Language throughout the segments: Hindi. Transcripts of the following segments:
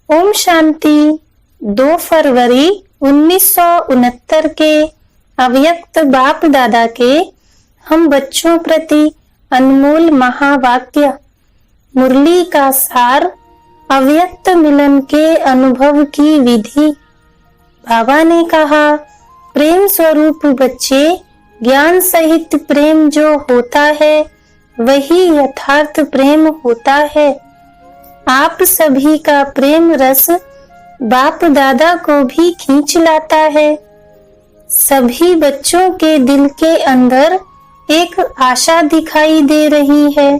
ओम शांति। 2 फरवरी 1969 के अव्यक्त बाप दादा के हम बच्चों प्रति अनमोल महावाक्य। मुरली का सार, अव्यक्त मिलन के अनुभव की विधि। बाबा ने कहा, प्रेम स्वरूप बच्चे, ज्ञान सहित प्रेम जो होता है वही यथार्थ प्रेम होता है। आप सभी का प्रेम रस बाप दादा को भी खींच लाता है। सभी बच्चों के दिल के अंदर एक आशा दिखाई दे रही है।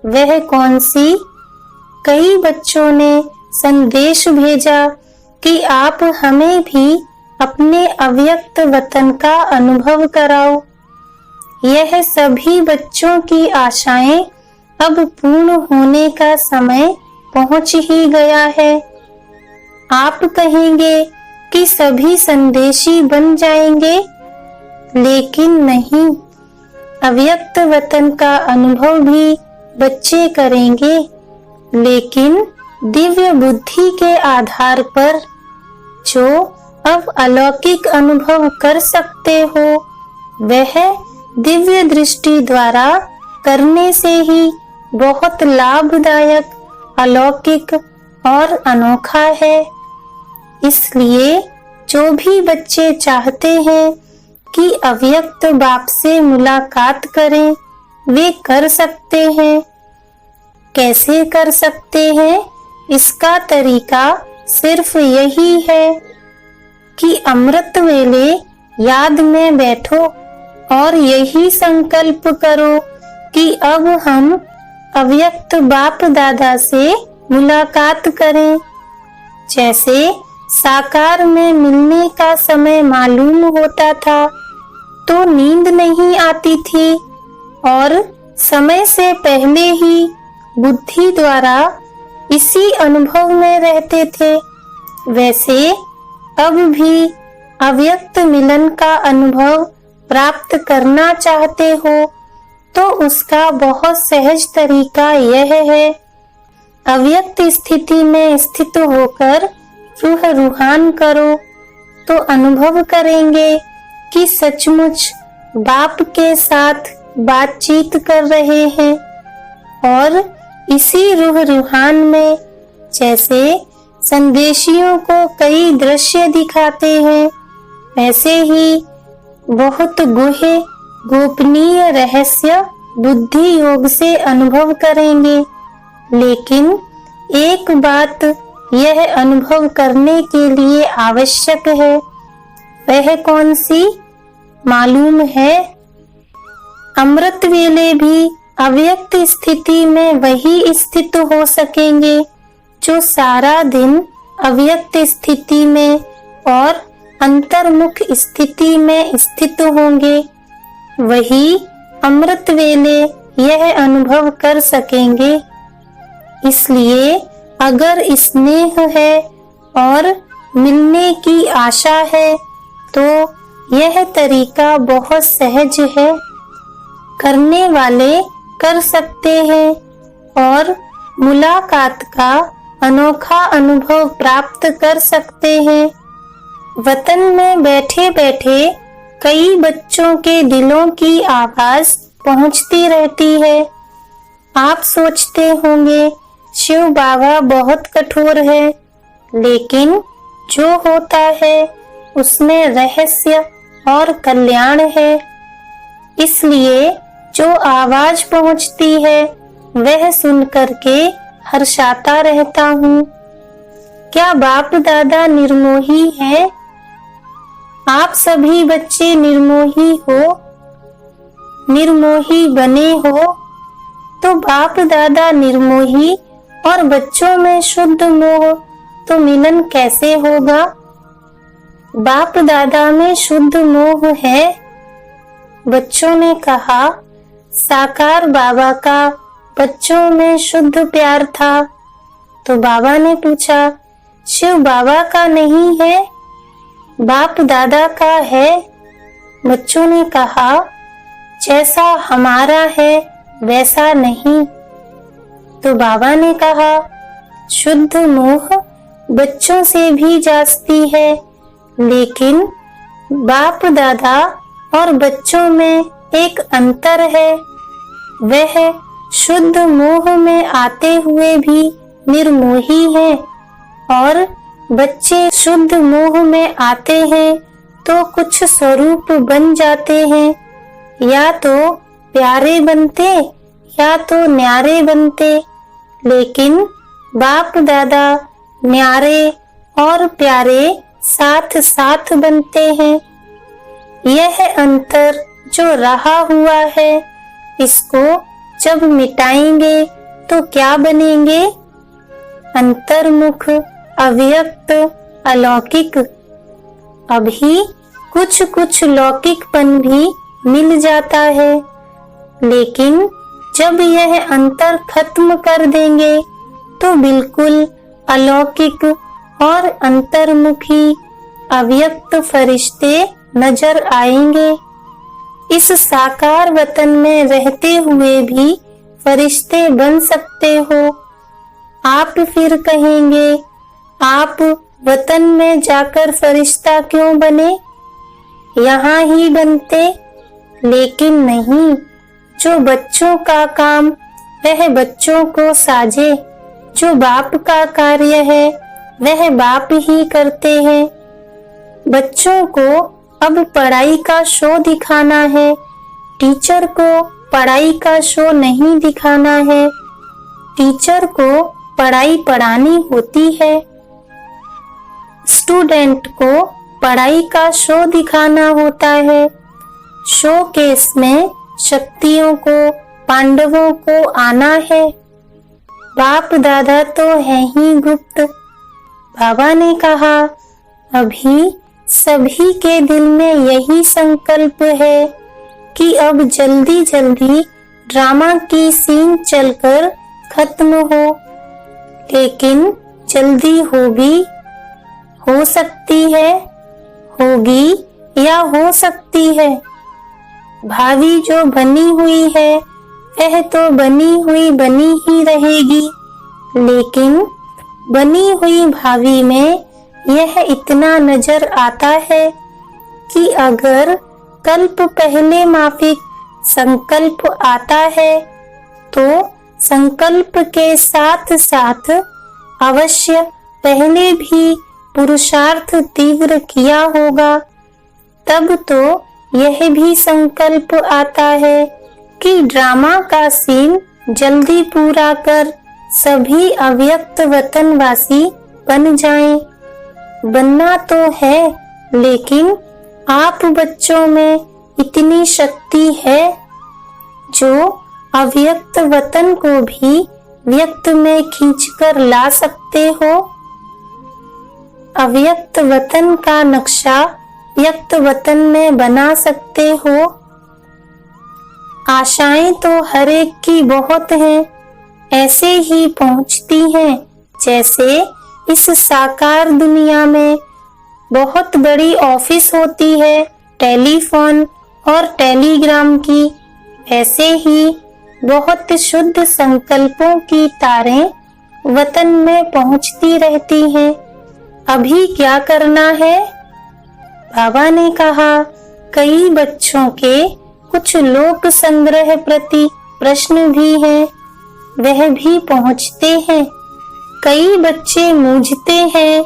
वह कौन सी? कई बच्चों ने संदेश भेजा कि आप हमें भी अपने अव्यक्त वतन का अनुभव कराओ। यह सभी बच्चों की आशाएं अब पूर्ण होने का समय पहुंच ही गया है। आप कहेंगे कि सभी संदेशी बन जाएंगे, लेकिन नहीं। अव्यक्त वतन का अनुभव भी बच्चे करेंगे, लेकिन दिव्य बुद्धि के आधार पर। जो अब अलौकिक अनुभव कर सकते हो, वह दिव्य दृष्टि द्वारा करने से ही बहुत लाभदायक, अलौकिक और अनोखा है। इसलिए जो भी बच्चे चाहते हैं कि अव्यक्त बाप से मुलाकात करें, वे कर सकते हैं। कैसे कर सकते हैं? इसका तरीका सिर्फ यही है कि अमृत वेले याद में बैठो और यही संकल्प करो कि अब हम अव्यक्त बाप दादा से मुलाकात करें। जैसे साकार में मिलने का समय मालूम होता था तो नींद नहीं आती थी और समय से पहले ही बुद्धि द्वारा इसी अनुभव में रहते थे, वैसे अब भी अव्यक्त मिलन का अनुभव प्राप्त करना चाहते हो तो उसका बहुत सहज तरीका यह है। अव्यक्त स्थिति में स्थित होकर रूह रूहान करो तो अनुभव करेंगे कि सचमुच बाप के साथ बातचीत कर रहे हैं। और इसी रूह रूहान में जैसे संदेशियों को कई दृश्य दिखाते हैं, वैसे ही बहुत गुहे गोपनीय रहस्य बुद्धि योग से अनुभव करेंगे। लेकिन एक बात यह अनुभव करने के लिए आवश्यक है। वह कौन सी? मालूम है? अमृत वेले भी अव्यक्त स्थिति में वही स्थित हो सकेंगे जो सारा दिन अव्यक्त स्थिति में और अंतर्मुख स्थिति में स्थित होंगे। वही अमृत वेले यह अनुभव कर सकेंगे। इसलिए अगर स्नेह है और मिलने की आशा है तो यह तरीका बहुत सहज है। करने वाले कर सकते हैं और मुलाकात का अनोखा अनुभव प्राप्त कर सकते हैं। वतन में बैठे बैठे कई बच्चों के दिलों की आवाज पहुंचती रहती है। आप सोचते होंगे शिव बाबा बहुत कठोर है, लेकिन जो होता है उसमें रहस्य और कल्याण है। इसलिए जो आवाज पहुंचती है वह सुन करके हर्षाता रहता हूँ। क्या बाप दादा निर्मोही है? आप सभी बच्चे निर्मोही हो। निर्मोही बने हो तो बाप दादा निर्मोही और बच्चों में शुद्ध मोह, तो मिलन कैसे होगा? बाप दादा में शुद्ध मोह है। बच्चों ने कहा, साकार बाबा का बच्चों में शुद्ध प्यार था। तो बाबा ने पूछा, शिव बाबा का नहीं है, बाप दादा का है? बच्चों ने कहा, जैसा हमारा है वैसा नहीं। तो बाबा ने कहा, शुद्ध मोह बच्चों से भी जाती है, लेकिन बाप दादा और बच्चों में एक अंतर है। वह शुद्ध मोह में आते हुए भी निर्मोही है और बच्चे शुद्ध मोह में आते हैं तो कुछ स्वरूप बन जाते हैं, या तो प्यारे बनते या तो न्यारे बनते। लेकिन बाप दादा न्यारे और प्यारे साथ साथ बनते हैं। यह अंतर जो रहा हुआ है, इसको जब मिटाएंगे तो क्या बनेंगे? अंतर्मुख, अव्यक्त, अलौकिक। अभी कुछ कुछ लौकिकपन भी मिल जाता है, लेकिन जब यह अंतर खत्म कर देंगे तो बिल्कुल अलौकिक और अंतर्मुखी अव्यक्त फरिश्ते नजर आएंगे। इस साकार वतन में रहते हुए भी फरिश्ते बन सकते हो। आप फिर कहेंगे, आप वतन में जाकर फरिश्ता क्यों बने? यहाँ ही बनते। लेकिन नहीं, जो बच्चों का काम वह बच्चों को साजे, जो बाप का कार्य है वह बाप ही करते हैं। बच्चों को अब पढ़ाई का शो दिखाना है, टीचर को पढ़ाई का शो नहीं दिखाना है। टीचर को पढ़ाई पढ़ानी होती है, स्टूडेंट को पढ़ाई का शो दिखाना होता है। शो केस में शक्तियों को, पांडवों को आना है। बाप दादा तो है ही गुप्त। बाबा ने कहा, अभी सभी के दिल में यही संकल्प है कि अब जल्दी जल्दी ड्रामा की सीन चलकर खत्म हो। लेकिन जल्दी होगी, हो सकती है, होगी या हो सकती है। भावी जो बनी हुई है वह तो बनी हुई ही रहेगी, लेकिन बनी हुई भावी में यह इतना नजर आता है कि अगर कल्प पहले माफिक संकल्प आता है तो संकल्प के साथ साथ अवश्य पहले भी पुरुषार्थ तीव्र किया होगा। तब तो यह भी संकल्प आता है कि ड्रामा का सीन जल्दी पूरा कर सभी अव्यक्त वतनवासी बन जाएं। बनना तो है, लेकिन आप बच्चों में इतनी शक्ति है जो अव्यक्त वतन को भी व्यक्त में खींचकर ला सकते हो। अव्यक्त वतन का नक्शा व्यक्त वतन में बना सकते हो। आशाएं तो हर एक की बहुत हैं, ऐसे ही पहुंचती हैं जैसे इस साकार दुनिया में बहुत बड़ी ऑफिस होती है टेलीफोन और टेलीग्राम की, ऐसे ही बहुत शुद्ध संकल्पों की तारें वतन में पहुंचती रहती हैं। अभी क्या करना है? बाबा ने कहा, कई बच्चों के कुछ लोक संग्रह प्रति प्रश्न भी हैं, वह भी पहुंचते हैं। कई बच्चे मूझते हैं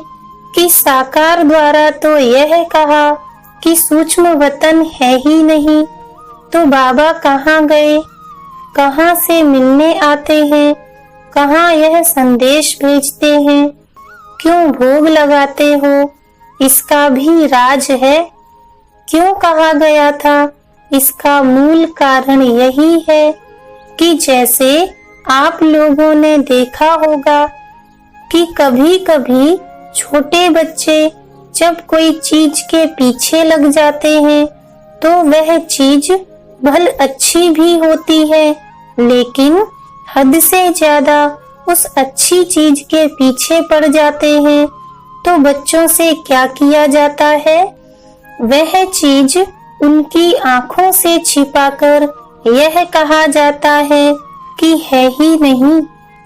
कि साकार द्वारा तो यह कहा कि सूक्ष्म वतन है ही नहीं, तो बाबा कहाँ गए, कहाँ से मिलने आते हैं, कहाँ यह संदेश भेजते हैं, क्यों भोग लगाते हो, इसका भी राज है। क्यों कहा गया था? इसका मूल कारण यही है कि जैसे आप लोगों ने देखा होगा कि कभी कभी छोटे बच्चे जब कोई चीज के पीछे लग जाते हैं तो वह चीज भले अच्छी भी होती है, लेकिन हद से ज्यादा उस अच्छी चीज के पीछे पड़ जाते हैं तो बच्चों से क्या किया जाता है? वह चीज उनकी आंखों से छिपाकर यह कहा जाता है कि है ही नहीं।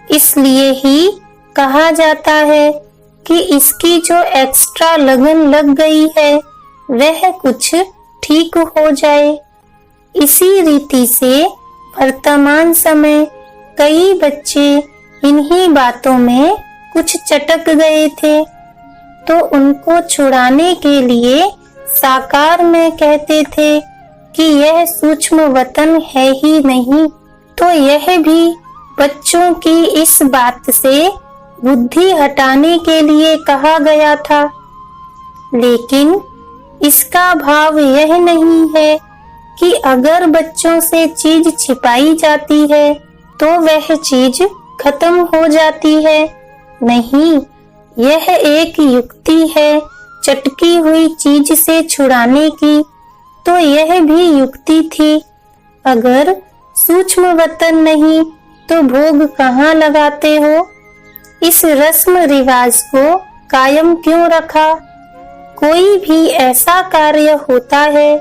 इसलिए ही कहा जाता है कि इसकी जो एक्स्ट्रा लगन लग गई है वह कुछ ठीक हो जाए। इसी रीति से वर्तमान समय कई बच्चे इन्हीं बातों में कुछ चटक गए थे, तो उनको छुड़ाने के लिए साकार में कहते थे कि यह सूक्ष्म वतन है ही नहीं। तो यह भी बच्चों की इस बात से बुद्धि हटाने के लिए कहा गया था। लेकिन इसका भाव यह नहीं है कि अगर बच्चों से चीज छिपाई जाती है तो वह चीज खत्म हो जाती है। नहीं, यह एक युक्ति है चटकी हुई चीज से छुड़ाने की, तो यह भी युक्ति थी। अगर सूक्ष्म वतन नहीं तो भोग कहाँ लगाते हो? इस रस्म रिवाज को कायम क्यों रखा? कोई भी ऐसा कार्य होता है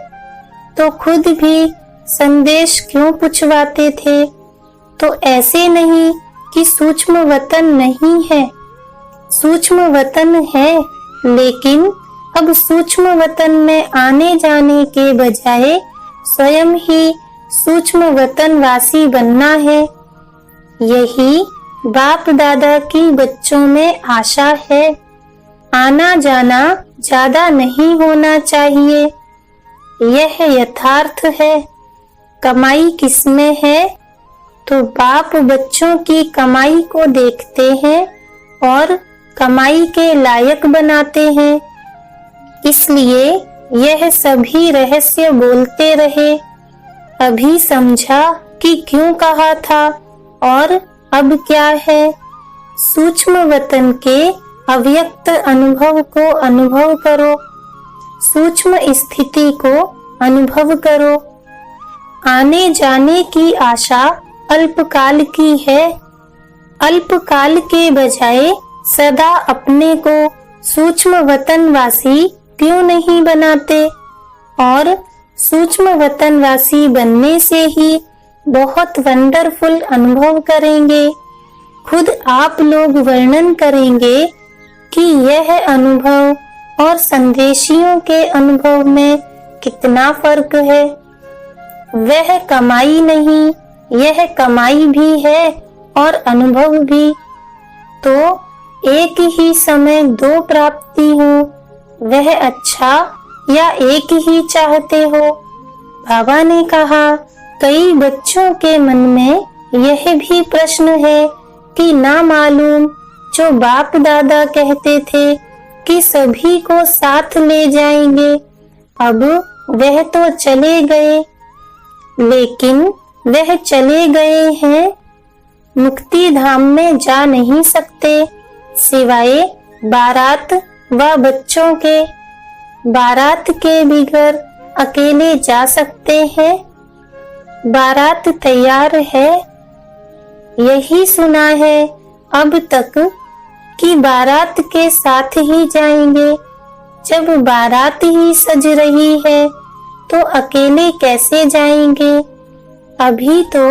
तो खुद भी संदेश क्यों पूछवाते थे? तो ऐसे नहीं कि सूक्ष्म वतन नहीं है, सूक्ष्म वतन है, लेकिन अब सूक्ष्म वतन में आने जाने के बजाय स्वयं ही सूक्ष्म वतन वासी बनना है। यही बाप दादा की बच्चों में आशा है। आना जाना ज्यादा नहीं होना चाहिए, यह यथार्थ है। कमाई किसमें है? तो बाप बच्चों की कमाई को देखते हैं और कमाई के लायक बनाते हैं। इसलिए यह सभी रहस्य बोलते रहे। अभी समझा कि क्यों कहा था और अब क्या है। सूक्ष्म वतन के अव्यक्त अनुभव को अनुभव करो, सूक्ष्म स्थिति को अनुभव करो। आने जाने की आशा अल्पकाल की है। अल्पकाल के बजाय सदा अपने को सूक्ष्म वतनवासी क्यों नहीं बनाते? और सूक्ष्म वतनवासी बनने से ही बहुत वंडरफुल अनुभव करेंगे। खुद आप लोग वर्णन करेंगे कि यह अनुभव और संदेशियों के अनुभव में कितना फर्क है। वह कमाई नहीं, यह कमाई भी है और अनुभव भी। तो एक ही समय दो प्राप्ति हो, वह अच्छा या एक ही चाहते हो? बाबा ने कहा कई बच्चों के मन में यह भी प्रश्न है कि ना मालूम जो बाप दादा कहते थे कि सभी को साथ ले जाएंगे, अब वह तो चले गए। लेकिन वह चले गए हैं, मुक्ति धाम में जा नहीं सकते सिवाय बारात व बच्चों के। बारात के बिगर अकेले जा सकते हैं? बारात तैयार है। यही सुना है अब तक कि बारात के साथ ही जाएंगे। जब बारात ही सज रही है तो अकेले कैसे जाएंगे? अभी तो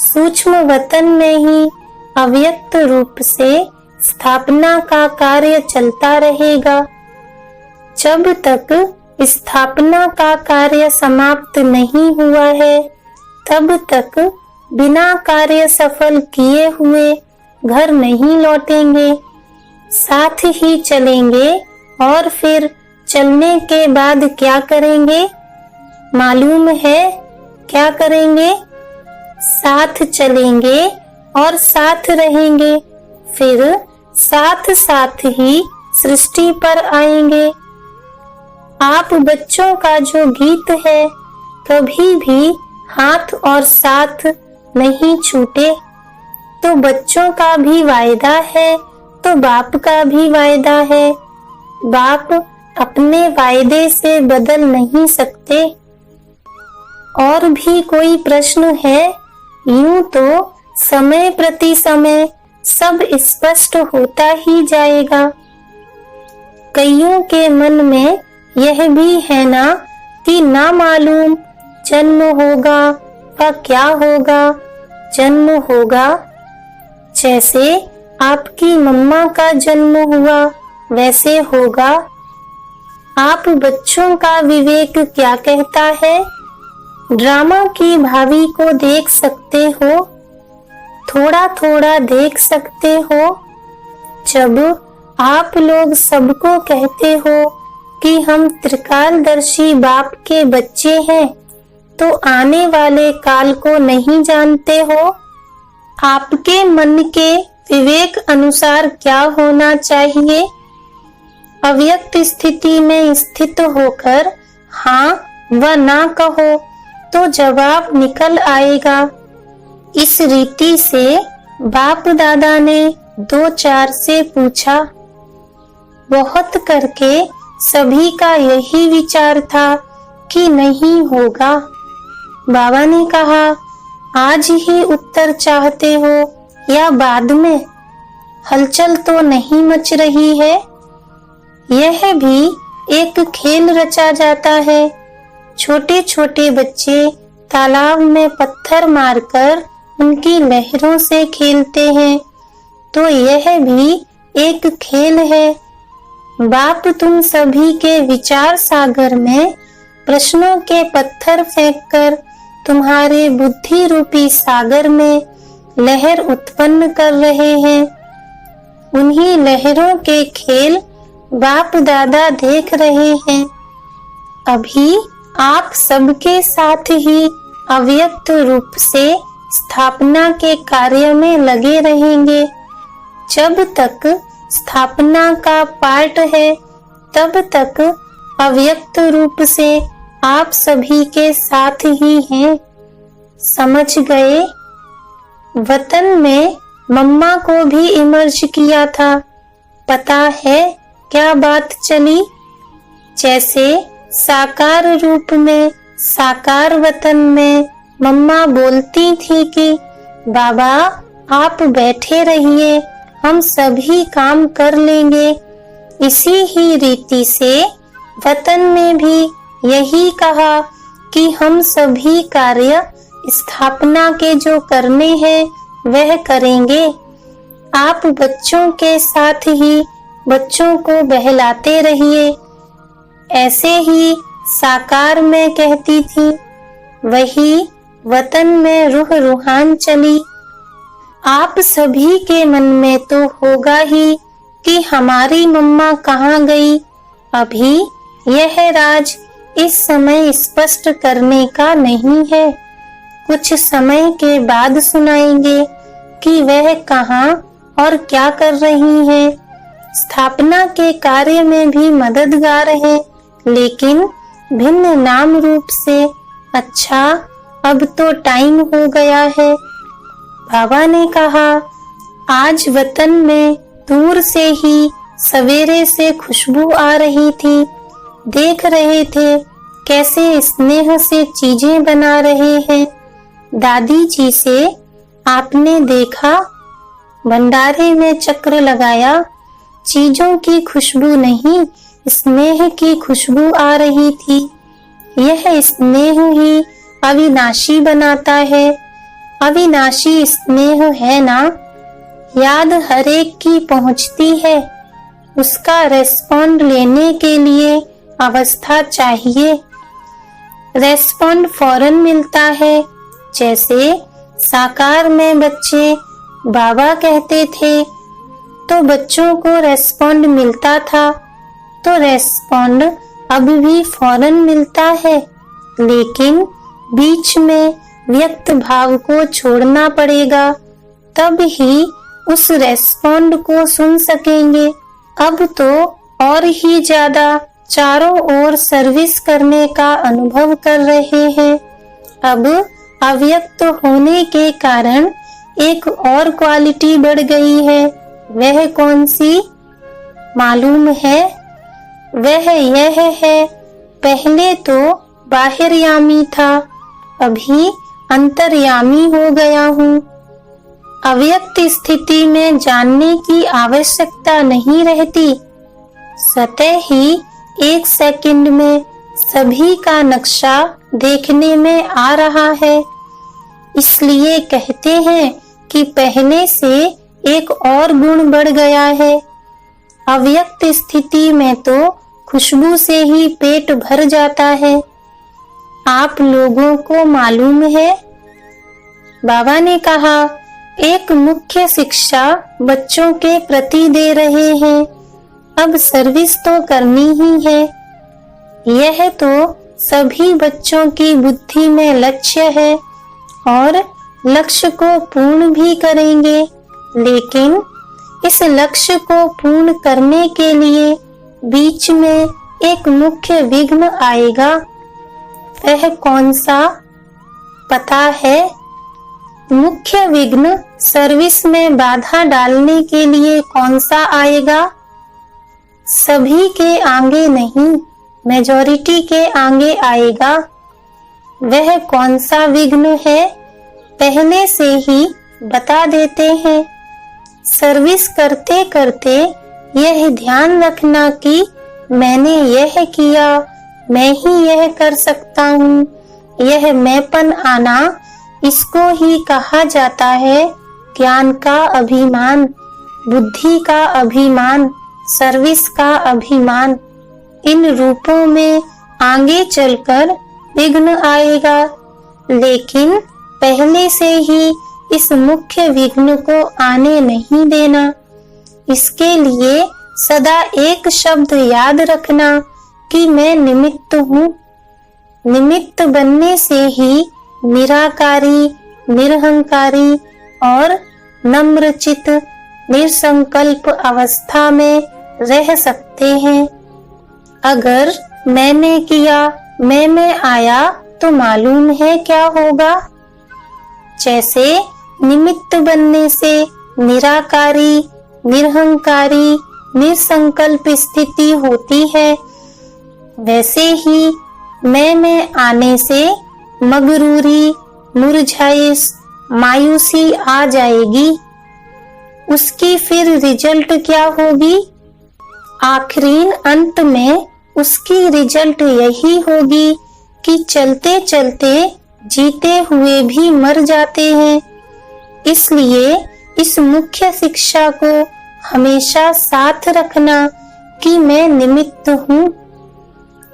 सूक्ष्म वतन में ही अव्यक्त रूप से स्थापना का कार्य चलता रहेगा। जब तक स्थापना का कार्य समाप्त नहीं हुआ है तब तक बिना कार्य सफल किए हुए घर नहीं लौटेंगे। साथ ही चलेंगे और फिर चलने के बाद क्या करेंगे? मालूम है क्या करेंगे? साथ चलेंगे और साथ रहेंगे, फिर साथ साथ ही सृष्टि पर आएंगे। आप बच्चों का जो गीत है कभी भी हाथ और साथ नहीं छूटे, तो बच्चों का भी वायदा है तो बाप का भी वायदा है। बाप अपने वायदे से बदल नहीं सकते। और भी कोई प्रश्न है? यूं तो समय प्रति समय सब स्पष्ट होता ही जाएगा। कईयों के मन में यह भी है ना कि ना मालूम जन्म होगा व क्या होगा। जन्म होगा, जैसे आपकी मम्मा का जन्म हुआ वैसे होगा। आप बच्चों का विवेक क्या कहता है? ड्रामा की भावी को देख सकते हो, थोड़ा थोड़ा देख सकते हो। जब आप लोग सबको कहते हो कि हम त्रिकालदर्शी बाप के बच्चे हैं, तो आने वाले काल को नहीं जानते हो। आपके मन के विवेक अनुसार क्या होना चाहिए? अव्यक्त स्थिति में स्थित होकर हाँ व ना कहो तो जवाब निकल आएगा। इस रीति से बाप दादा ने 2-4 से पूछा। बहुत करके सभी का यही विचार था कि नहीं होगा। बाबा ने कहा, आज ही उत्तर चाहते हो या बाद में? हलचल तो नहीं मच रही है। यह भी एक खेल रचा जाता है। छोटे छोटे बच्चे तालाब में पत्थर मारकर उनकी लहरों से खेलते हैं, तो यह भी एक खेल है। बाप तुम सभी के विचार सागर में प्रश्नों के पत्थर फेंककर तुम्हारे बुद्धि रूपी सागर में लहर उत्पन्न कर रहे हैं। उन्हीं लहरों के खेल बाप दादा देख रहे हैं। अभी आप सबके साथ ही अव्यक्त रूप से स्थापना के कार्य में लगे रहेंगे। जब तक स्थापना का पार्ट है, तब तक अव्यक्त रूप से आप सभी के साथ ही हैं। समझ गए? वतन में मम्मा को भी इमर्ज किया था। पता है क्या बात चली? जैसे साकार रूप में साकार वतन में मम्मा बोलती थी कि बाबा आप बैठे रहिए, हम सभी काम कर लेंगे। इसी ही रीति से वतन में भी यही कहा कि हम सभी कार्य स्थापना के जो करने हैं वह करेंगे। आप बच्चों के साथ ही बच्चों को बहलाते रहिए। ऐसे ही साकार में कहती थी, वही वतन में रूह रूहान चली। आप सभी के मन में तो होगा ही कि हमारी मम्मा कहाँ गई। अभी यह राज इस समय स्पष्ट करने का नहीं है। कुछ समय के बाद सुनाएंगे कि वह कहाँ और क्या कर रही हैं। स्थापना के कार्य में भी मददगार हैं, लेकिन भिन्न नाम रूप से। अच्छा, अब तो टाइम हो गया है। बाबा ने कहा, आज वतन में दूर से ही सवेरे से खुशबू आ रही थी। देख रहे थे कैसे स्नेह से चीजें बना रहे हैं। दादी जी से आपने देखा? भंडारे में चक्र लगाया। चीजों की खुशबू नहीं, स्नेह की खुशबू आ रही थी। यह स्नेह ही अविनाशी बनाता है। अविनाशी स्नेह है ना, याद हरेक की पहुंचती है। उसका रेस्पॉन्ड लेने के लिए अवस्था चाहिए। रेस्पॉन्ड फौरन मिलता है। जैसे साकार में बच्चे बाबा कहते थे तो बच्चों को रेस्पॉन्ड मिलता था, तो रेस्पॉन्ड अब भी फौरन मिलता है। लेकिन बीच में व्यक्त भाव को छोड़ना पड़ेगा, तब ही उस रेस्पॉन्ड को सुन सकेंगे। अब तो और ही ज्यादा चारों ओर सर्विस करने का अनुभव कर रहे हैं। अब अव्यक्त होने के कारण एक और क्वालिटी बढ़ गई है। वह कौन सी मालूम है? वह यह है, पहले तो बाहिरयामी था, अभी अंतर्यामी हो गया हूँ। अव्यक्त स्थिति में जानने की आवश्यकता नहीं रहती। स्वतः ही 1 सेकंड में सभी का नक्शा देखने में आ रहा है। इसलिए कहते हैं कि पहले से एक और गुण बढ़ गया है। अव्यक्त स्थिति में तो खुशबू से ही पेट भर जाता है। आप लोगों को मालूम है, बाबा ने कहा, एक मुख्य शिक्षा बच्चों के प्रति दे रहे हैं। अब सर्विस तो करनी ही है। यह तो सभी बच्चों की बुद्धि में लक्ष्य है और लक्ष्य को पूर्ण भी करेंगे, लेकिन इस लक्ष्य को पूर्ण करने के लिए बीच में एक मुख्य विघ्न आएगा। वह कौन सा पता है? मुख्य विघ्न सर्विस में बाधा डालने के लिए कौन सा आएगा? सभी के आगे नहीं, मेजॉरिटी के आगे आएगा। वह कौन सा विघ्न है, पहले से ही बता देते हैं। सर्विस करते करते यह ध्यान रखना कि मैंने यह किया, मैं ही यह कर सकता हूँ। यह मैंपन आना, इसको ही कहा जाता है ज्ञान का अभिमान, बुद्धि का अभिमान, सर्विस का अभिमान। इन रूपों में आगे चलकर विघ्न आएगा, लेकिन पहले से ही इस मुख्य विघ्न को आने नहीं देना। इसके लिए सदा एक शब्द याद रखना कि मैं निमित्त हूँ। निमित्त बनने से ही निराकारी, निरहंकारी और नम्रचित निसंकल्प अवस्था में रह सकते हैं। अगर मैंने किया, मैं में आया तो मालूम है क्या होगा। जैसे निमित्त बनने से निराकारी, निरहंकारी, निसंकल्प स्थिति होती है, वैसे ही मैं में आने से मगरूरी, मुरझाइश, मायूसी आ जाएगी। उसकी फिर रिजल्ट क्या होगी? आखिरीन अंत में उसकी रिजल्ट यही होगी कि चलते चलते जीते हुए भी मर जाते हैं। इसलिए इस मुख्य शिक्षा को हमेशा साथ रखना कि मैं निमित्त हूँ।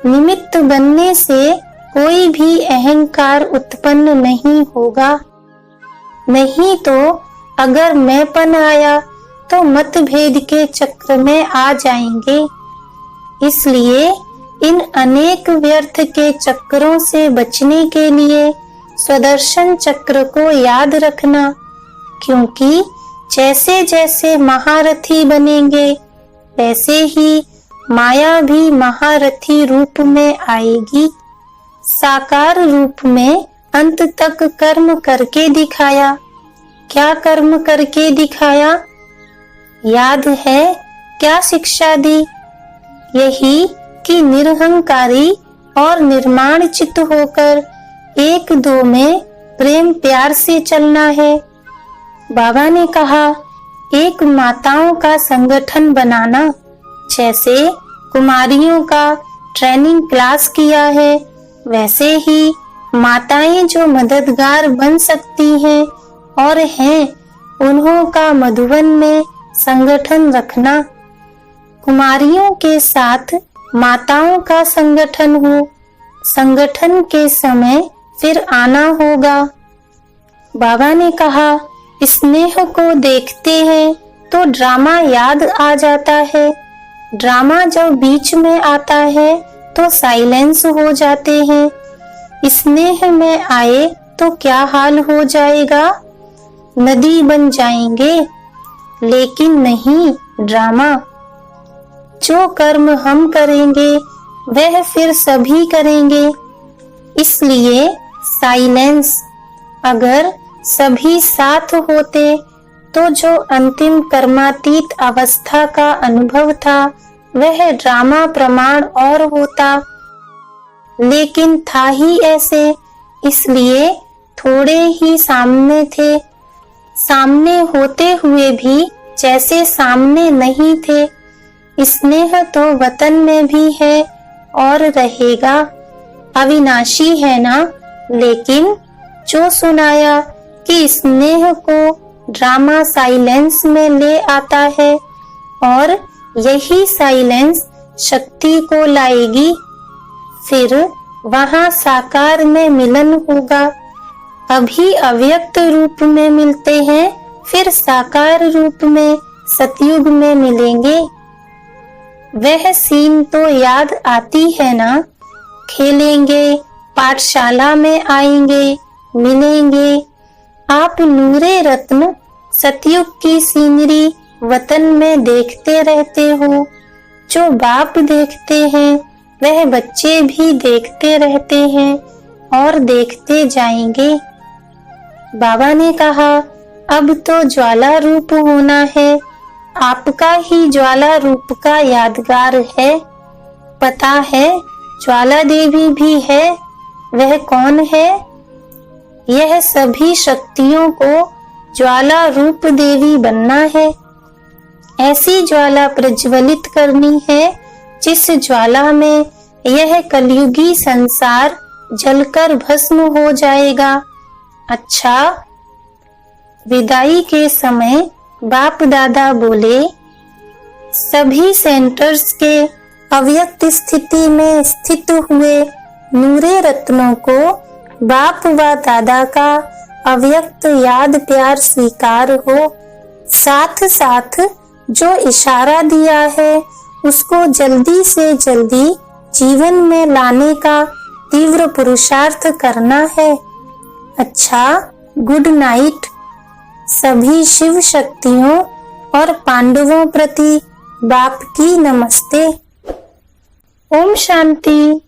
निमित्त बनने से कोई भी अहंकार उत्पन्न नहीं होगा। नहीं तो अगर मैंपन आया तो मतभेद के चक्र में आ जाएंगे। इसलिए इन अनेक व्यर्थ के चक्रों से बचने के लिए स्वदर्शन चक्र को याद रखना, क्योंकि जैसे जैसे महारथी बनेंगे वैसे ही माया भी महारथी रूप में आएगी। साकार रूप में अंत तक कर्म करके दिखाया। क्या कर्म करके दिखाया? याद है क्या शिक्षा दी? यही कि निरहंकारी और निर्माण चित्त होकर एक दो में प्रेम प्यार से चलना है। बाबा ने कहा, एक माताओं का संगठन बनाना, जैसे कुमारियों का ट्रेनिंग क्लास किया है, वैसे ही माताएं जो मददगार बन सकती हैं और हैं, उन्हों का मधुबन में संगठन रखना। कुमारियों के साथ माताओं का संगठन हो। संगठन के समय फिर आना होगा। बाबा ने कहा, स्नेह को देखते हैं तो ड्रामा याद आ जाता है। ड्रामा जब बीच में आता है तो साइलेंस हो जाते हैं। स्नेह में आए तो क्या हाल हो जाएगा? नदी बन जाएंगे। लेकिन नहीं, ड्रामा। जो कर्म हम करेंगे वह फिर सभी करेंगे। इसलिए साइलेंस। अगर सभी साथ होते तो जो अंतिम कर्मातीत अवस्था का अनुभव था वह ड्रामा प्रमाण और होता, लेकिन था ही ऐसे, इसलिए थोड़े ही सामने थे। सामने होते हुए भी जैसे सामने नहीं थे। स्नेह तो वतन में भी है और रहेगा, अविनाशी है ना। लेकिन जो सुनाया कि स्नेह को ड्रामा साइलेंस में ले आता है और यही साइलेंस शक्ति को लाएगी। फिर वहां साकार में मिलन होगा। अभी अव्यक्त रूप में मिलते हैं, फिर साकार रूप में सतयुग में मिलेंगे। वह सीन तो याद आती है ना? खेलेंगे, पाठशाला में आएंगे, मिलेंगे। आप नूरे रत्न सतयुग की सीनरी वतन में देखते रहते हो। जो बाप देखते हैं वह बच्चे भी देखते रहते हैं और देखते जाएंगे। बाबा ने कहा, अब तो ज्वाला रूप होना है। आपका ही ज्वाला रूप का यादगार है। पता है ज्वाला देवी भी है। वह कौन है? यह सभी शक्तियों को ज्वाला रूप देवी बनना है। ऐसी ज्वाला प्रज्वलित करनी है जिस ज्वाला में यह कलयुगी संसार जलकर भस्म हो जाएगा। अच्छा, विदाई के समय बाप दादा बोले, सभी सेंटर्स के अव्यक्त स्थिति में स्थित हुए नूरे रत्नों को बाप व दादा का अव्यक्त याद प्यार स्वीकार हो। साथ साथ जो इशारा दिया है उसको जल्दी से जल्दी जीवन में लाने का तीव्र पुरुषार्थ करना है। अच्छा, गुड नाइट। सभी शिव शक्तियों और पांडवों प्रति बाप की नमस्ते। ओम शांति।